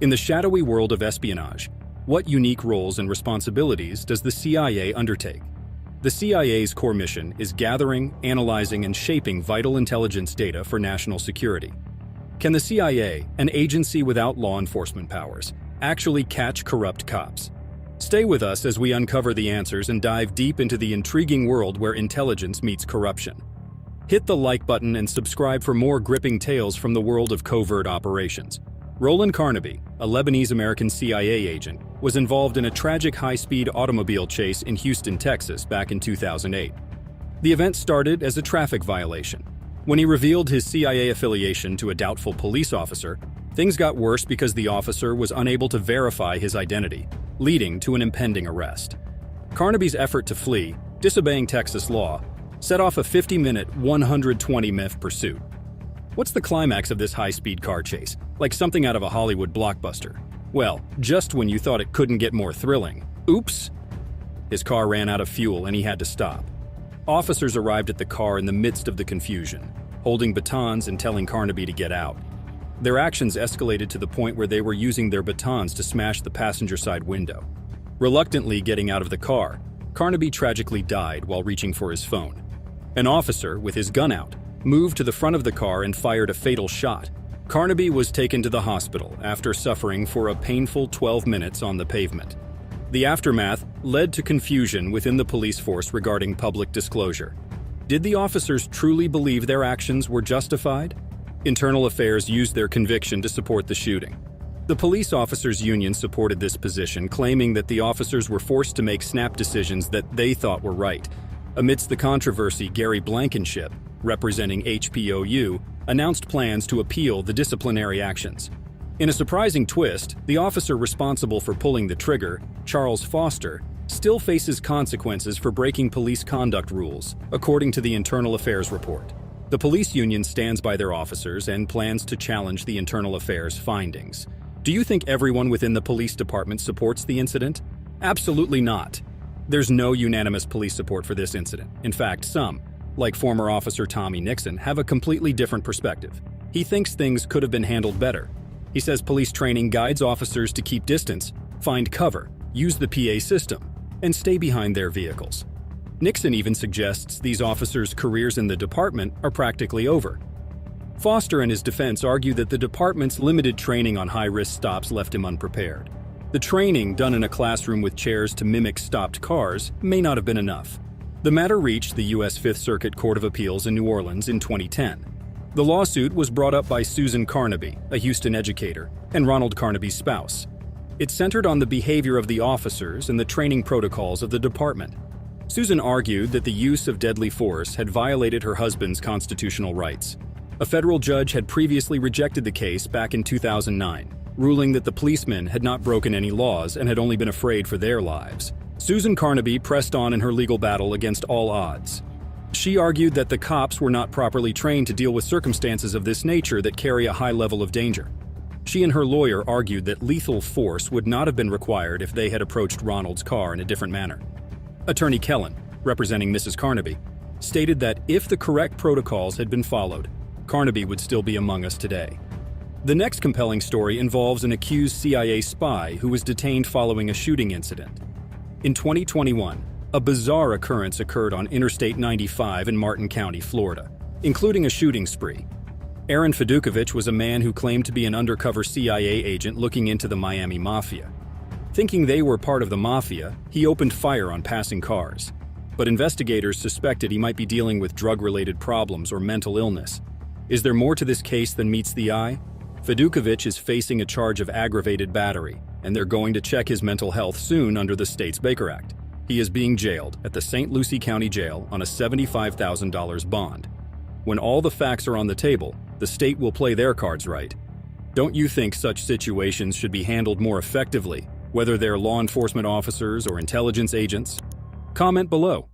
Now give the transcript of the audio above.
In the shadowy world of espionage, what unique roles and responsibilities does the CIA undertake? The CIA's core mission is gathering, analyzing, and shaping vital intelligence data for national security. Can the CIA, an agency without law enforcement powers, actually catch corrupt cops? Stay with us as we uncover the answers and dive deep into the intriguing world where intelligence meets corruption. Hit the like button and subscribe for more gripping tales from the world of covert operations. Roland Carnaby, a Lebanese-American CIA agent, was involved in a tragic high-speed automobile chase in Houston, Texas back in 2008. The event started as a traffic violation. When he revealed his CIA affiliation to a doubtful police officer, things got worse because the officer was unable to verify his identity, leading to an impending arrest. Carnaby's effort to flee, disobeying Texas law, set off a 50-minute, 120-mile pursuit. What's the climax of this high-speed car chase? Like something out of a Hollywood blockbuster. Well, just when you thought it couldn't get more thrilling. Oops! His car ran out of fuel and he had to stop. Officers arrived at the car in the midst of the confusion, holding batons and telling Carnaby to get out. Their actions escalated to the point where they were using their batons to smash the passenger side window. Reluctantly getting out of the car, Carnaby tragically died while reaching for his phone. An officer, with his gun out, moved to the front of the car and fired a fatal shot. Carnaby was taken to the hospital after suffering for a painful 12 minutes on the pavement. The aftermath led to confusion within the police force regarding public disclosure. Did the officers truly believe their actions were justified? Internal Affairs used their conviction to support the shooting. The police officers' union supported this position, claiming that the officers were forced to make snap decisions that they thought were right. Amidst the controversy, Gary Blankenship, representing HPOU, announced plans to appeal the disciplinary actions. In a surprising twist, the officer responsible for pulling the trigger, Charles Foster, still faces consequences for breaking police conduct rules, according to the Internal Affairs report. The police union stands by their officers and plans to challenge the Internal Affairs findings. Do you think everyone within the police department supports the incident? Absolutely not. There's no unanimous police support for this incident. In fact, some, like former officer Tommy Nixon, have a completely different perspective. He thinks things could have been handled better. He says police training guides officers to keep distance, find cover, use the PA system, and stay behind their vehicles. Nixon even suggests these officers' careers in the department are practically over. Foster and his defense argue that the department's limited training on high-risk stops left him unprepared. The training, done in a classroom with chairs to mimic stopped cars, may not have been enough. The matter reached the U.S. Fifth Circuit Court of Appeals in New Orleans in 2010. The lawsuit was brought up by Susan Carnaby, a Houston educator, and Ronald Carnaby's spouse. It centered on the behavior of the officers and the training protocols of the department. Susan argued that the use of deadly force had violated her husband's constitutional rights. A federal judge had previously rejected the case back in 2009, ruling that the policemen had not broken any laws and had only been afraid for their lives. Susan Carnaby pressed on in her legal battle against all odds. She argued that the cops were not properly trained to deal with circumstances of this nature that carry a high level of danger. She and her lawyer argued that lethal force would not have been required if they had approached Ronald's car in a different manner. Attorney Kellen, representing Mrs. Carnaby, stated that if the correct protocols had been followed, Carnaby would still be among us today. The next compelling story involves an accused CIA spy who was detained following a shooting incident. In 2021, a bizarre occurrence occurred on Interstate 95 in Martin County, Florida, including a shooting spree. Aaron Fedukovich was a man who claimed to be an undercover CIA agent looking into the Miami Mafia. Thinking they were part of the Mafia, he opened fire on passing cars. But investigators suspected he might be dealing with drug-related problems or mental illness. Is there more to this case than meets the eye? Fedukovich is facing a charge of aggravated battery, and they're going to check his mental health soon under the state's Baker Act. He is being jailed at the St. Lucie County Jail on a $75,000 bond. When all the facts are on the table, the state will play their cards right. Don't you think such situations should be handled more effectively, whether they're law enforcement officers or intelligence agents? Comment below.